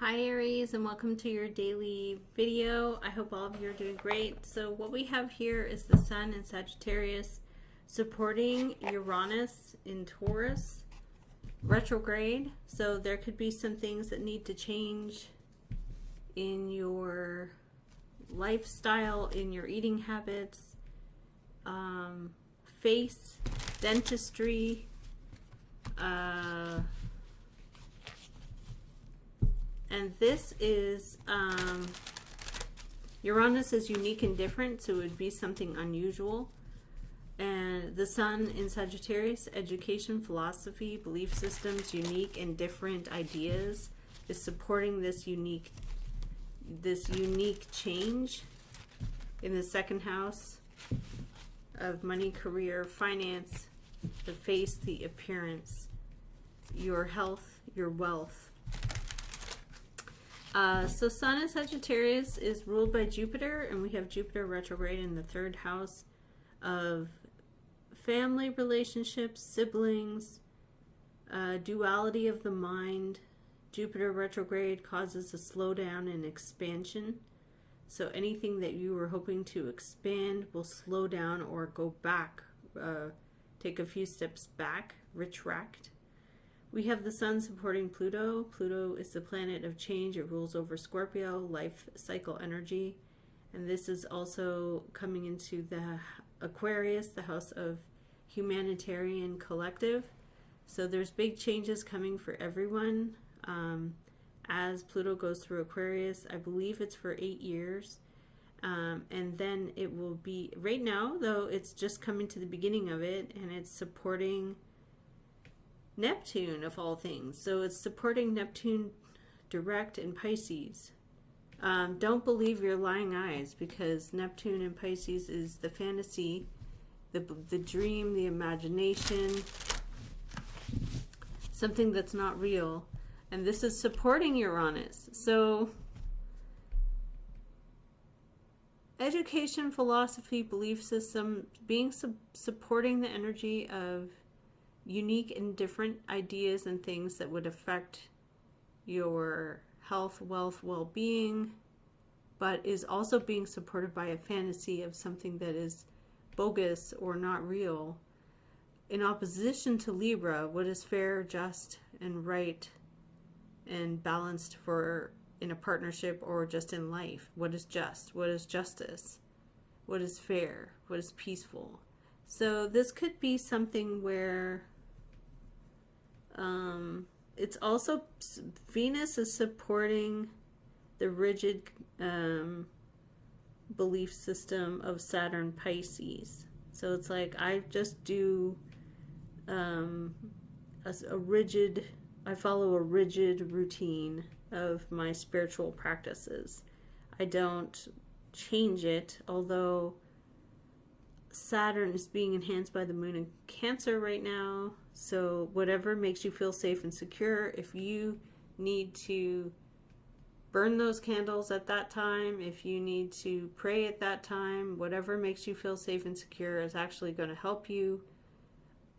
Hi Aries, and welcome to your daily video. I hope all of you are doing great. So what we have here is the Sun in Sagittarius supporting Uranus in Taurus retrograde. So there could be some things that need to change in your lifestyle, in your eating habits, face, dentistry, and this is, Uranus is unique and different, so it would be something unusual. And the Sun in Sagittarius, education, philosophy, belief systems, unique and different ideas, is supporting this unique change in the second house of money, career, finance, the face, the appearance, your health, your wealth. So Sun in Sagittarius is ruled by Jupiter, and we have Jupiter retrograde in the third house of family relationships, siblings, duality of the mind. Jupiter retrograde causes a slowdown in expansion. So anything that you were hoping to expand will slow down or go back, take a few steps back, retract. We have the Sun supporting Pluto. Pluto is the planet of change. It rules over Scorpio, life cycle energy. And this is also coming into the Aquarius, the house of humanitarian collective. So there's big changes coming for everyone as Pluto goes through Aquarius. I believe it's for 8 years. And then it will be, right now though, it's just coming to the beginning of it, and it's supporting Neptune of all things. So it's supporting Neptune direct in Pisces. Don't believe your lying eyes, because Neptune in Pisces is the fantasy, the dream, the imagination, something that's not real. And this is supporting Uranus. So education, philosophy, belief system, supporting the energy of unique and different ideas and things that would affect your health, wealth, well-being, but is also being supported by a fantasy of something that is bogus or not real. In opposition to Libra, what is fair, just, and right, and balanced for in a partnership or just in life? What is just? What is justice? What is fair? What is peaceful? So this could be something where it's also, Venus is supporting the rigid belief system of Saturn Pisces. So it's like, I just do I follow a rigid routine of my spiritual practices. I don't change it, although Saturn is being enhanced by the moon in Cancer right now. So whatever makes you feel safe and secure, if you need to burn those candles at that time, if you need to pray at that time, whatever makes you feel safe and secure is actually going to help you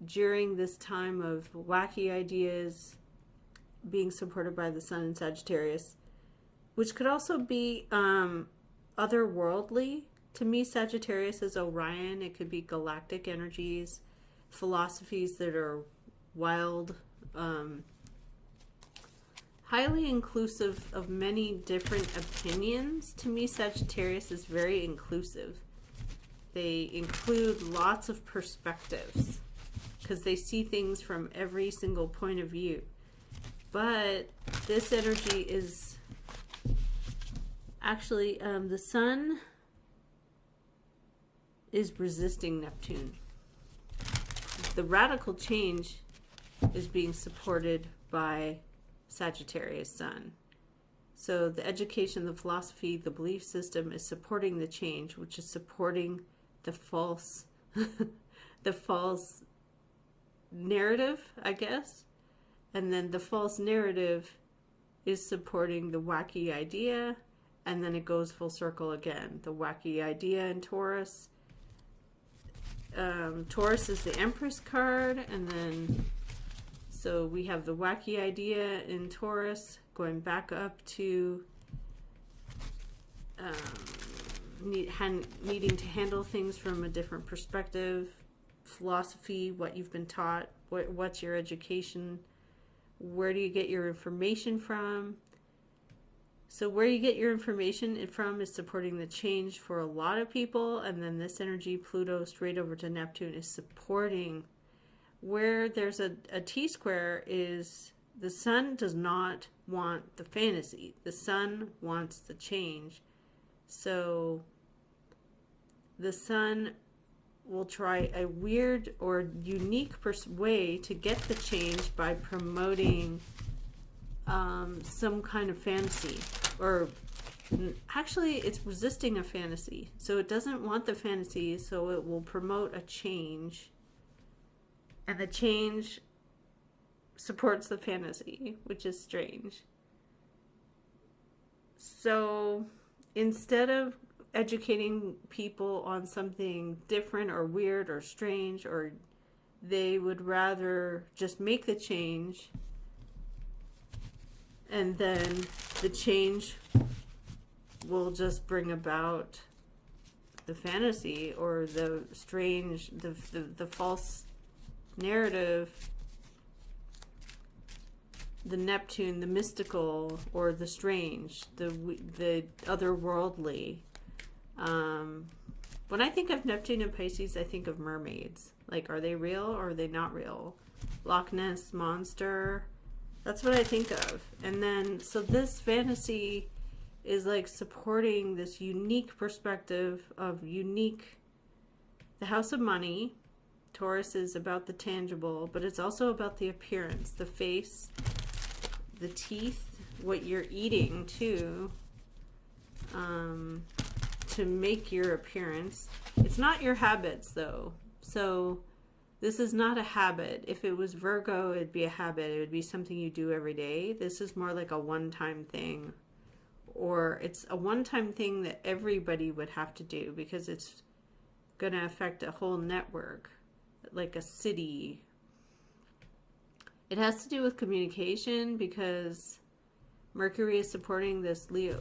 during this time of wacky ideas, being supported by the Sun in Sagittarius, which could also be otherworldly. To me, Sagittarius is Orion. It could be galactic energies, philosophies that are wild, highly inclusive of many different opinions. To me, Sagittarius is very inclusive. They include lots of perspectives because they see things from every single point of view. But this energy is actually, the Sun is resisting Neptune. The radical change is being supported by Sagittarius Sun. So the education, the philosophy, the belief system is supporting the change, which is supporting the false the false narrative, I guess. And then the false narrative is supporting the wacky idea, and then it goes full circle again. The wacky idea in Taurus. Taurus is the Empress card, and then so we have the wacky idea in Taurus going back up to needing to handle things from a different perspective, philosophy, what you've been taught, what's your education, where do you get your information from. So where you get your information from is supporting the change for a lot of people, and then this energy, Pluto straight over to Neptune, is supporting where there's a T-square is the sun does not want the fantasy. The sun wants the change. So the sun will try a weird or unique way to get the change by promoting some kind of fantasy, or actually it's resisting a fantasy. So it doesn't want the fantasy, so it will promote a change, and the change supports the fantasy, which is strange. So instead of educating people on something different or weird or strange, or they would rather just make the change, and then the change will just bring about the fantasy or the strange, the false narrative, the Neptune, the mystical, or the strange, the otherworldly. When I think of Neptune and Pisces, I think of mermaids. Like, are they real or are they not real? Loch Ness Monster. That's what I think of. And then, so this fantasy is like supporting this unique perspective of the House of Money. Taurus is about the tangible, but it's also about the appearance, the face, the teeth, what you're eating too, to make your appearance. It's not your habits though. So this is not a habit. If it was Virgo, it'd be a habit. It would be something you do every day. This is more like a one-time thing, or it's a one-time thing that everybody would have to do because it's going to affect a whole network, like a city. It has to do with communication because Mercury is supporting this Leo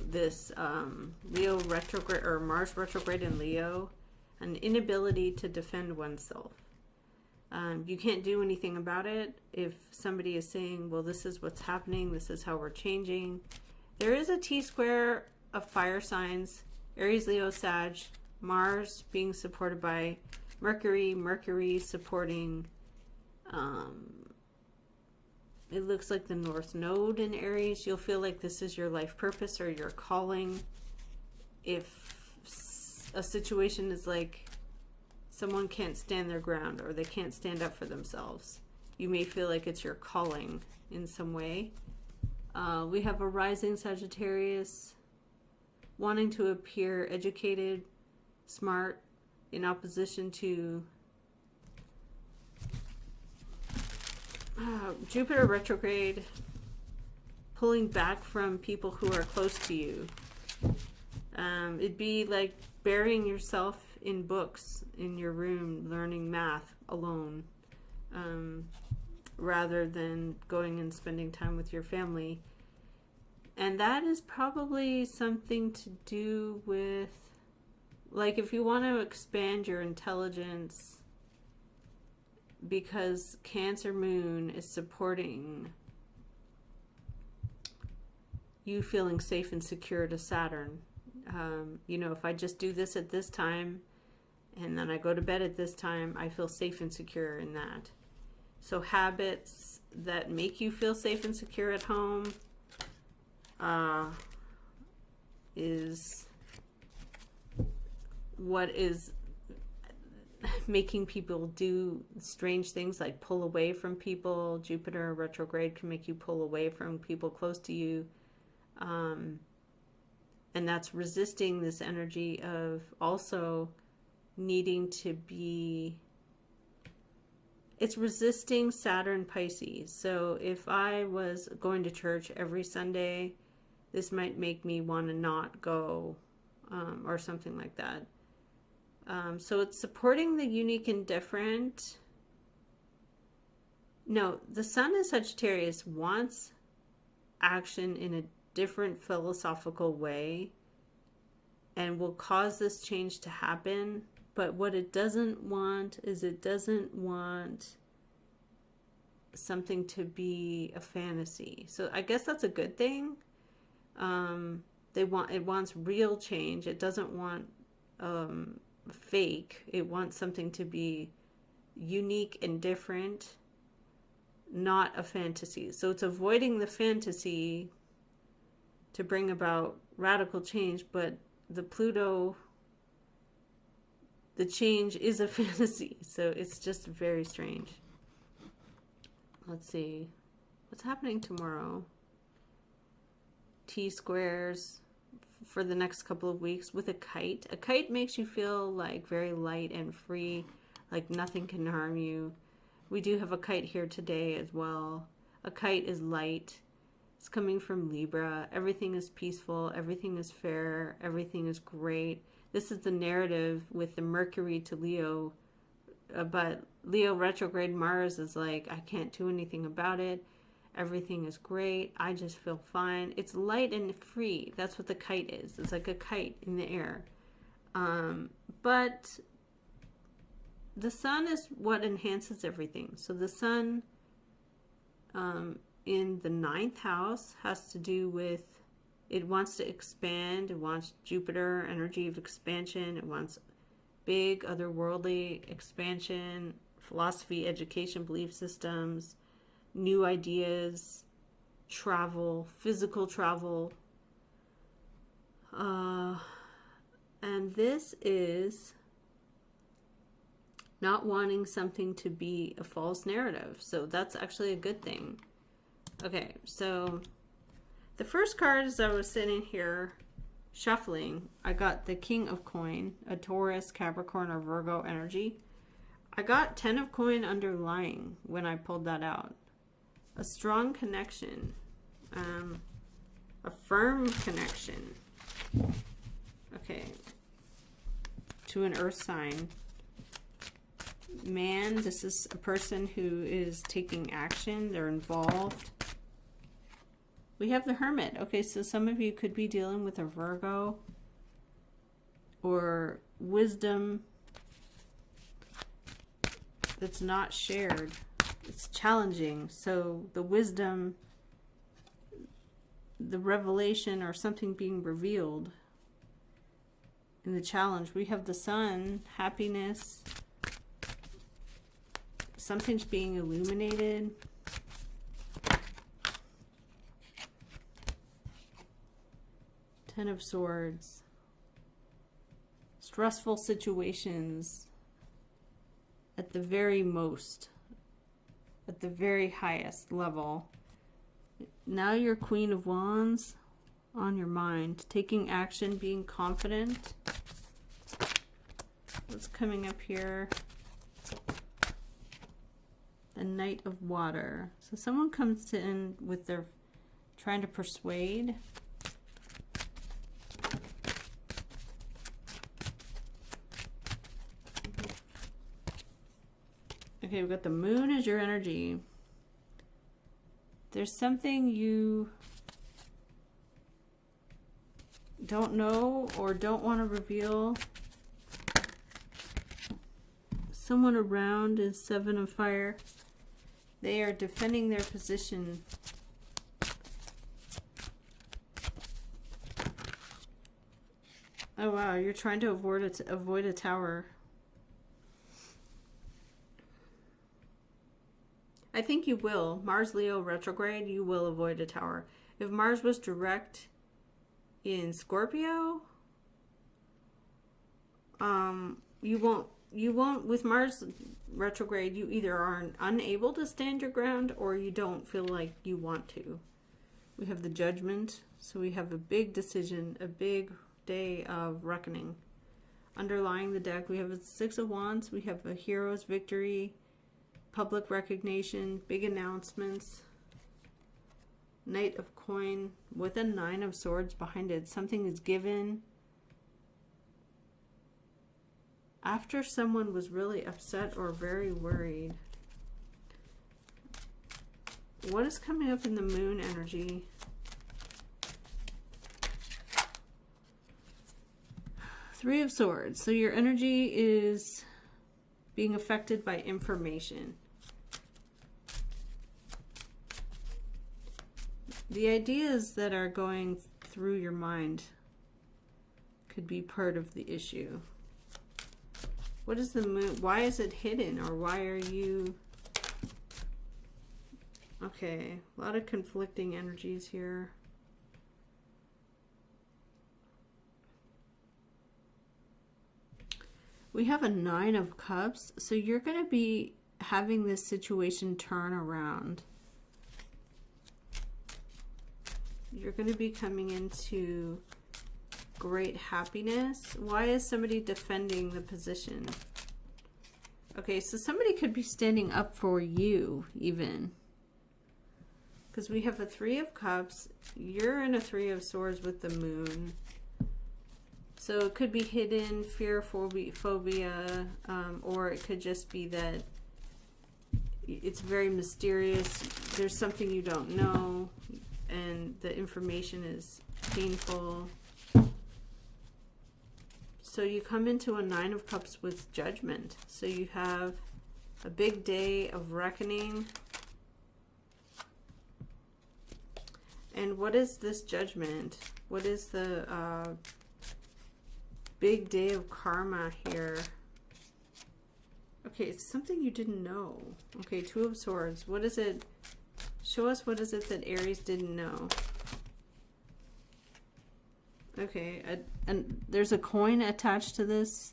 retrograde, or Mars retrograde in Leo, an inability to defend oneself. You can't do anything about it if somebody is saying, well, this is what's happening, this is how we're changing. There is a T-square of fire signs, Aries, Leo, Sag, Mars being supported by Mercury supporting, it looks like the North Node in Aries. You'll feel like this is your life purpose or your calling. If a situation is like someone can't stand their ground or they can't stand up for themselves, you may feel like it's your calling in some way. We have a rising Sagittarius wanting to appear educated, smart, in opposition to Jupiter retrograde, pulling back from people who are close to you. It'd be like burying yourself in books in your room, learning math alone, rather than going and spending time with your family. And that is probably something to do with, like, if you want to expand your intelligence, because Cancer Moon is supporting you feeling safe and secure to Saturn. You know, if I just do this at this time and then I go to bed at this time, I feel safe and secure in that. So habits that make you feel safe and secure at home is what is making people do strange things, like pull away from people. Jupiter retrograde can make you pull away from people close to you. And that's resisting this energy of also needing to be, it's resisting Saturn Pisces. So if I was going to church every Sunday, this might make me want to not go, or something like that. So it's supporting the unique and different. No, the sun in Sagittarius wants action in a different philosophical way and will cause this change to happen. But what it doesn't want is it doesn't want something to be a fantasy. So I guess that's a good thing. It wants real change. It doesn't want fake. It wants something to be unique and different, not a fantasy. So it's avoiding the fantasy to bring about radical change, but the Pluto, the change is a fantasy. So it's just very strange. Let's see. What's happening tomorrow? T-squares for the next couple of weeks with a kite. A kite makes you feel like very light and free, like nothing can harm you. We do have a kite here today as well. A kite is light. It's coming from Libra. Everything is peaceful. Everything is fair. Everything is great. This is the narrative with the Mercury to Leo. But Leo retrograde Mars is like, I can't do anything about it. Everything is great. I just feel fine. It's light and free. That's what the kite is. It's like a kite in the air. But the sun is what enhances everything. So the sun in the 9th house has to do with, it wants to expand. It wants Jupiter, energy of expansion. It wants big, otherworldly expansion, philosophy, education, belief systems, new ideas, travel, physical travel. And this is not wanting something to be a false narrative. So that's actually a good thing. Okay, so the first card as I was sitting here shuffling, I got the King of Coin, a Taurus, Capricorn, or Virgo energy. I got 10 of Coin underlying when I pulled that out. A strong connection, a firm connection. Okay, to an earth sign. Man, this is a person who is taking action. They're involved. We have the Hermit. Okay, so some of you could be dealing with a Virgo or wisdom that's not shared. It's challenging. So the wisdom, the revelation, or something being revealed in the challenge. We have the Sun, happiness. Something's being illuminated. Ten of Swords. Stressful situations at the very most, at the very highest level. Now you're Queen of Wands on your mind, taking action, being confident. What's coming up here? The Knight of Water. So someone comes in with their trying to persuade. Okay, we've got the Moon as your energy. There's something you don't know or don't want to reveal. Someone around is Seven of Fire. They are defending their position. Oh wow, you're trying to avoid a tower. I think you will. Mars Leo retrograde, you will avoid a tower. If Mars was direct in Scorpio, you won't with Mars retrograde, you either are unable to stand your ground or you don't feel like you want to. We have the Judgment, so we have a big decision, a big day of reckoning. Underlying the deck, we have a Six of Wands, we have a hero's victory, public recognition, big announcements. Knight of Coin with a Nine of Swords behind it. Something is given after someone was really upset or very worried. What is coming up in the Moon energy? Three of Swords. So your energy is being affected by information. The ideas that are going through your mind could be part of the issue. What is the moon? Why is it hidden? Or why are you... Okay, a lot of conflicting energies here. We have a Nine of Cups, so you're going to be having this situation turn around. You're going to be coming into great happiness. Why is somebody defending the position? Okay, so somebody could be standing up for you, even. Because we have a Three of Cups. You're in a Three of Swords with the moon. So it could be hidden, fear, phobia, or it could just be that it's very mysterious. There's something you don't know, and the information is painful. So you come into a Nine of Cups with judgment. So you have a big day of reckoning. And what is this judgment? What is the big day of karma here? Okay, it's something you didn't know. Okay, Two of Swords. What is it? Show us what is it that Aries didn't know. Okay, and there's a coin attached to this.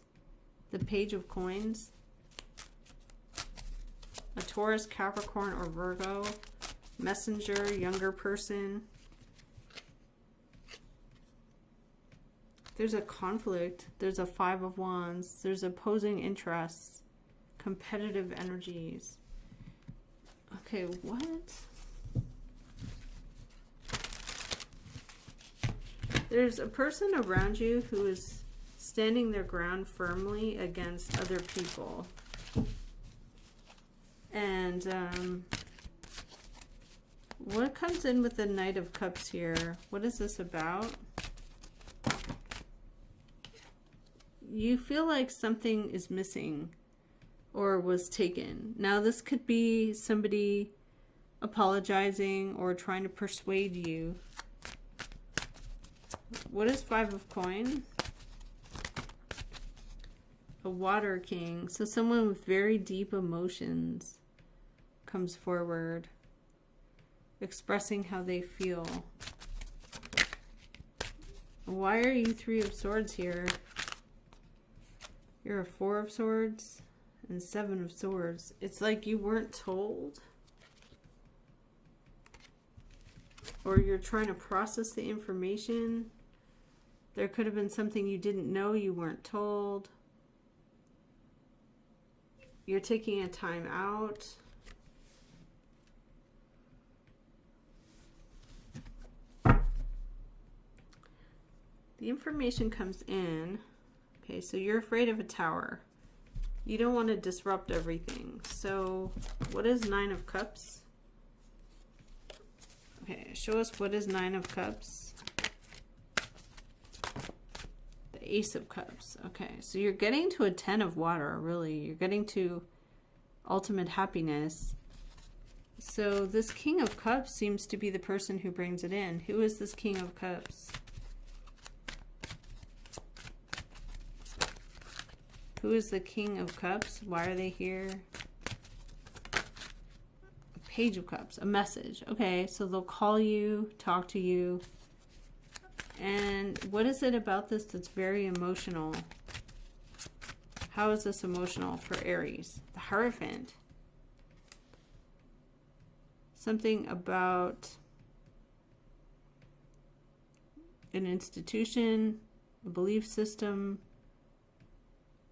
The Page of Coins. A Taurus, Capricorn, or Virgo. Messenger, younger person. There's a conflict. There's a Five of Wands. There's opposing interests. Competitive energies. Okay, what? There's a person around you who is standing their ground firmly against other people. And what comes in with the Knight of Cups here? What is this about? You feel like something is missing or was taken. Now this could be somebody apologizing or trying to persuade you. What is Five of Coins? A Water King. So someone with very deep emotions comes forward, expressing how they feel. Why are you Three of Swords here? You're a Four of Swords and Seven of Swords. It's like you weren't told. Or you're trying to process the information. There could have been something you didn't know, you weren't told. You're taking a time out. The information comes in. Okay, so you're afraid of a tower. You don't want to disrupt everything. So what is Nine of Cups? Okay, show us what is Nine of Cups. The Ace of Cups. Okay, so you're getting to a Ten of Water, really. You're getting to ultimate happiness. So this King of Cups seems to be the person who brings it in. Who is this King of Cups? Who is the King of Cups? Why are they here? A Page of Cups, a message. Okay, so they'll call you, talk to you. And what is it about this that's very emotional? How is this emotional for Aries? The Hierophant. Something about an institution, a belief system,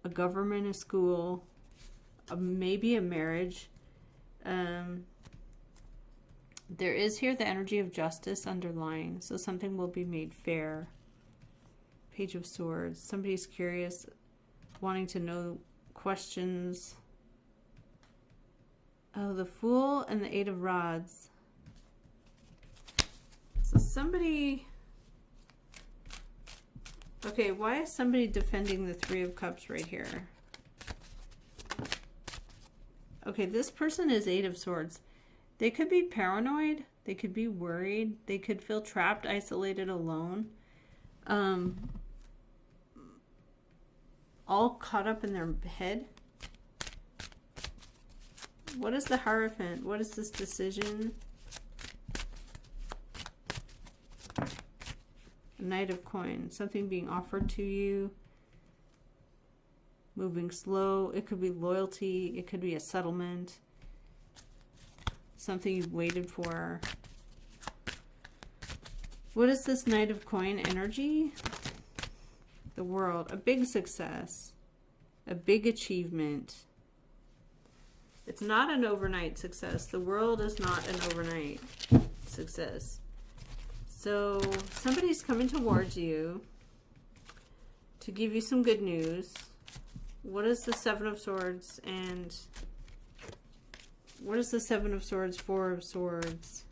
a government, a school, maybe a marriage. There is here the energy of justice underlying, so something will be made fair. Page of Swords. Somebody's curious, wanting to know questions. Oh, the Fool and the Eight of Rods. So somebody Okay, why is somebody defending the Three of Cups right here? Okay, this person is Eight of Swords. They could be paranoid. They could be worried. They could feel trapped, isolated, alone. All caught up in their head. What is the Hierophant? What is this decision? Knight of Coins. Something being offered to you. Moving slow. It could be loyalty. It could be a settlement. Something you've waited for. What is this Knight of Coin energy? The World. A big success. A big achievement. It's not an overnight success. The World is not an overnight success. So somebody's coming towards you to give you some good news. What is the Seven of Swords and what is the Seven of Swords, Four of Swords,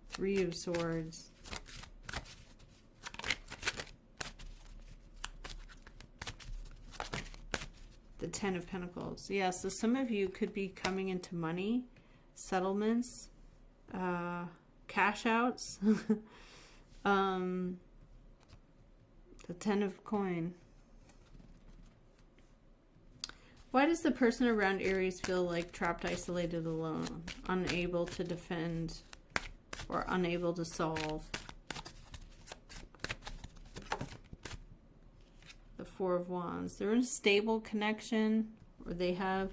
Three of Swords? The Ten of Pentacles. Yeah, so some of you could be coming into money, settlements, cash outs. The Ten of Coin. Why does the person around Aries feel like trapped, isolated, alone, unable to defend or unable to solve? The Four of Wands. They're in a stable connection, or they have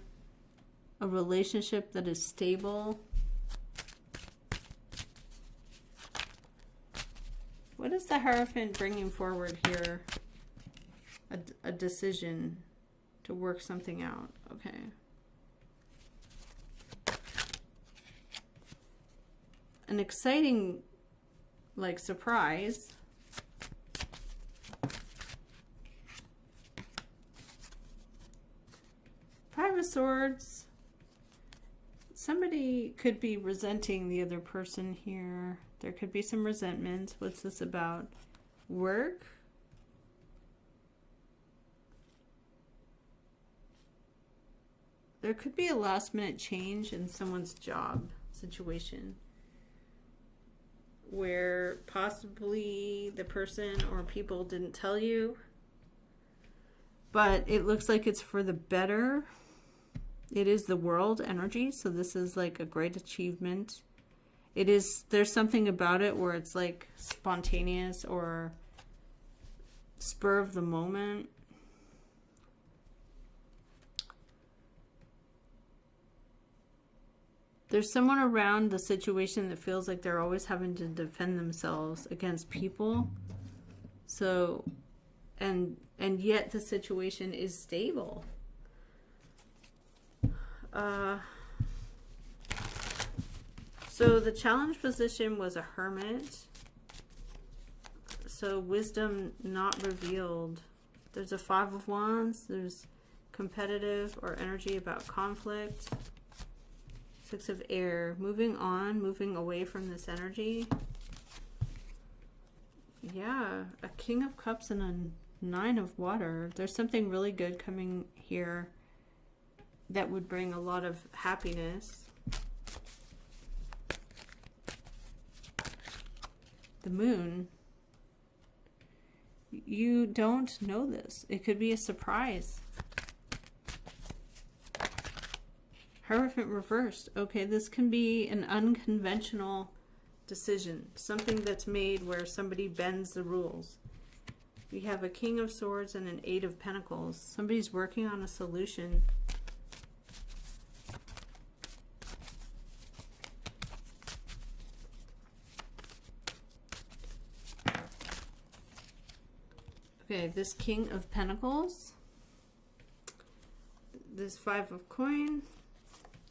a relationship that is stable. What is the Hierophant bringing forward here? A decision to work something out. Okay. An exciting, like, surprise. Five of Swords. Somebody could be resenting the other person here. There could be some resentment. What's this about? Work? There could be a last minute change in someone's job situation where possibly the person or people didn't tell you, but it looks like it's for the better. It is the World energy, so this is like a great achievement. It is, there's something about it where it's like spontaneous or spur of the moment. There's someone around the situation that feels like they're always having to defend themselves against people. So, and yet the situation is stable. So the challenge position was a Hermit. So wisdom not revealed. There's a Five of Wands. There's competitive or energy about conflict. Six of Air. Moving on, moving away from this energy. Yeah, a King of Cups and a Nine of Water. There's something really good coming here that would bring a lot of happiness. The Moon. You don't know this. It could be a surprise. Hierophant reversed. Okay, this can be an unconventional decision. Something that's made where somebody bends the rules. We have a King of Swords and an Eight of Pentacles. Somebody's working on a solution. Okay, this King of Pentacles. This Five of Coin.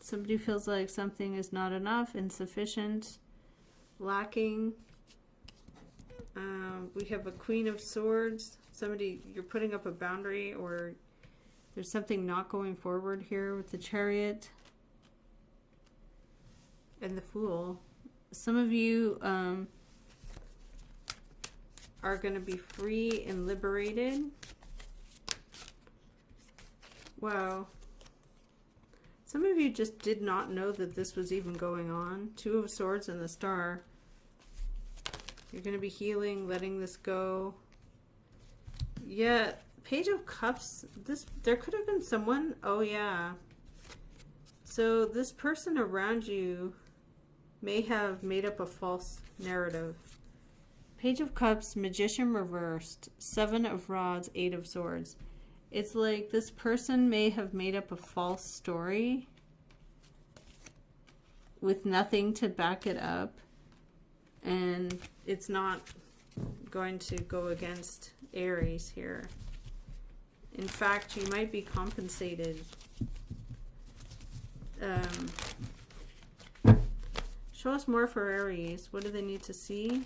Somebody feels like something is not enough, insufficient, lacking. We have a Queen of Swords. Somebody, you're putting up a boundary, or there's something not going forward here with the Chariot and the Fool. Some of you are going to be free and liberated. Wow. Some of you just did not know that this was even going on. Two of Swords and the Star. You're going to be healing, letting this go. Yeah, Page of Cups. There could have been someone. Oh, yeah. So this person around you may have made up a false narrative. Page of Cups, Magician reversed, 7 of Rods, 8 of Swords. It's like this person may have made up a false story with nothing to back it up, and it's not going to go against Aries here. In fact, you might be compensated. Show us more for Aries. What do they need to see?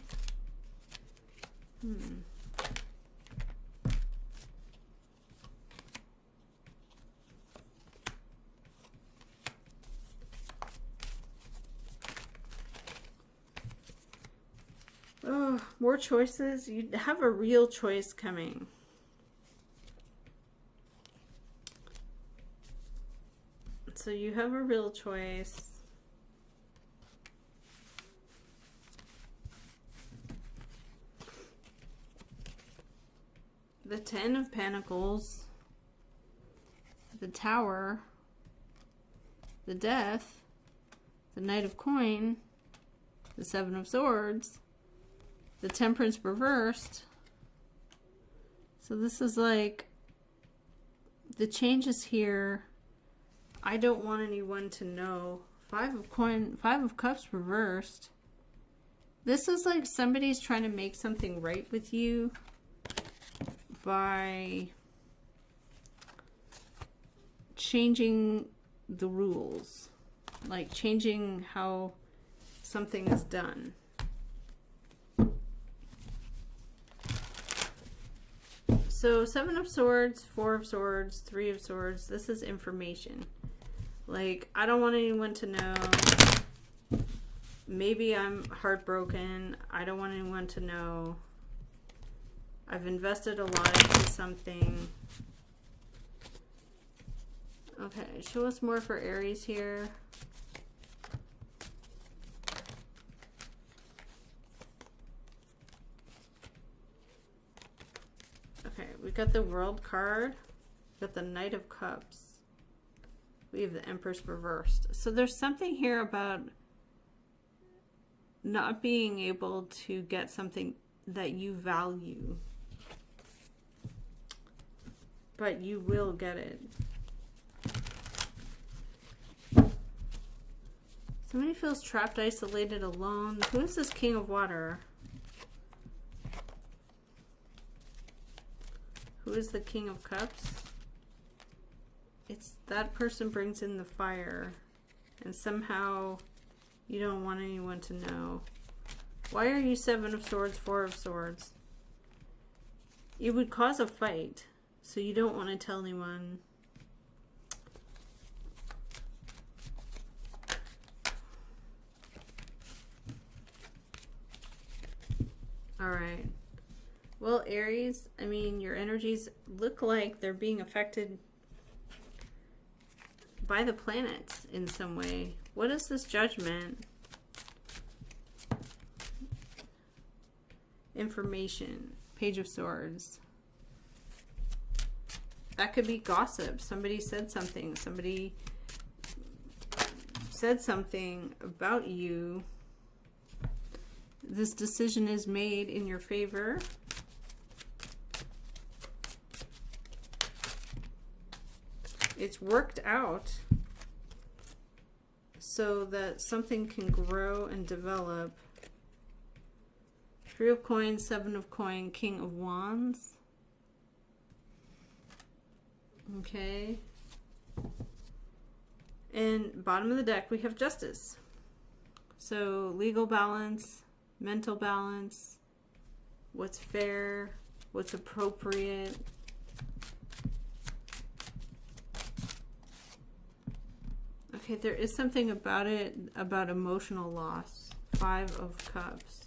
Oh, more choices. You have a real choice coming. So you have a real choice. The 10 of Pentacles, the Tower, the Death, the Knight of Coin, the 7 of Swords, the Temperance reversed. So this is like the changes here. I don't want anyone to know. 5 of Cups reversed. This is like somebody's trying to make something right with you by changing the rules, like changing how something is done. So 7 of Swords, 4 of Swords, 3 of Swords, this is information. Like, I don't want anyone to know. Maybe I'm heartbroken. I don't want anyone to know. I've invested a lot into something. Okay, show us more for Aries here. Okay, we got the World card. We got the Knight of Cups. We have the Empress reversed. So there's something here about not being able to get something that you value. But you will get it. Somebody feels trapped, isolated, alone. Who is this King of Water? Who is the King of Cups? It's that person brings in the fire. And somehow you don't want anyone to know. Why are you 7 of Swords, 4 of Swords? It would cause a fight. So you don't want to tell anyone. Alright. Well, Aries, I mean, your energies look like they're being affected by the planets in some way. What is this Judgment? Information. Page of Swords. That could be gossip. Somebody said something. Somebody said something about you. This decision is made in your favor. It's worked out so that something can grow and develop. 3 of Coins, 7 of Coin, King of Wands. Okay. And bottom of the deck, we have Justice. So legal balance, mental balance, what's fair, what's appropriate. Okay, there is something about it, about emotional loss. 5 of Cups.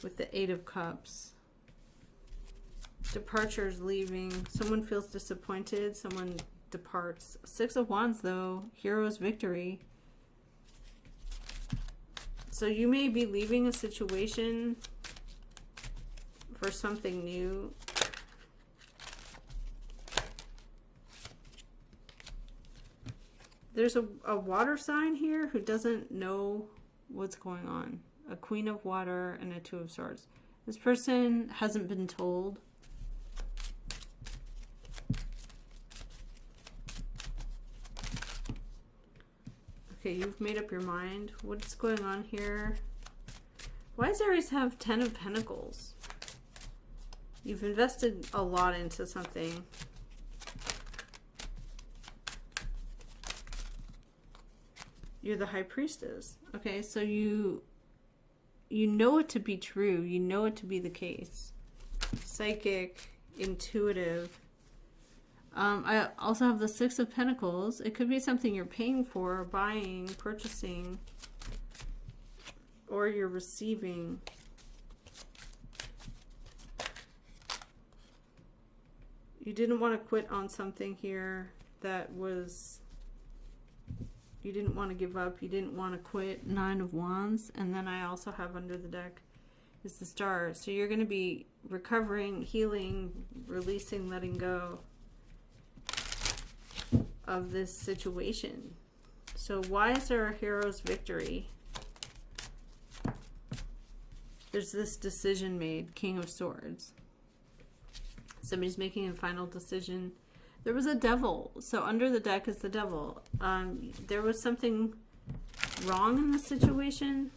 with the 8 of Cups. Departures, leaving. Someone feels disappointed. Someone departs. 6 of Wands, though. Hero's victory. So you may be leaving a situation for something new. There's a water sign here who doesn't know what's going on. A Queen of Water and a 2 of Swords. This person hasn't been told. Okay, you've made up your mind. What's going on here? Why does Aries have 10 of Pentacles? You've invested a lot into something. You're the High Priestess. Okay, so you know it to be true. You know it to be the case. Psychic, intuitive. I also have the 6 of Pentacles. It could be something you're paying for, buying, purchasing, or you're receiving. You didn't want to quit on something here that was... You didn't want to give up. You didn't want to quit. 9 of Wands. And then I also have under the deck is the Star. So you're going to be recovering, healing, releasing, letting go of this situation. So why is there a hero's victory? There's this decision made. King of Swords. Somebody's making a final decision. There was a devil. So under the deck is the devil. There was something wrong in the situation.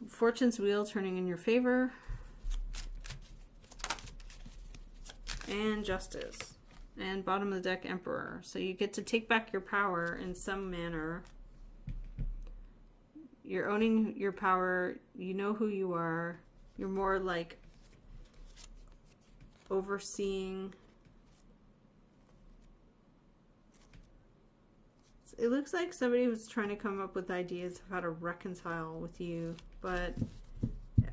Fortune's wheel turning in your favor. And Justice. And bottom of the deck, Emperor. So you get to take back your power in some manner. You're owning your power. You know who you are. You're more like overseeing. It looks like somebody was trying to come up with ideas of how to reconcile with you, but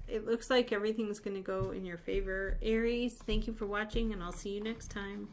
it looks like everything's going to go in your favor. Aries, thank you for watching, and I'll see you next time.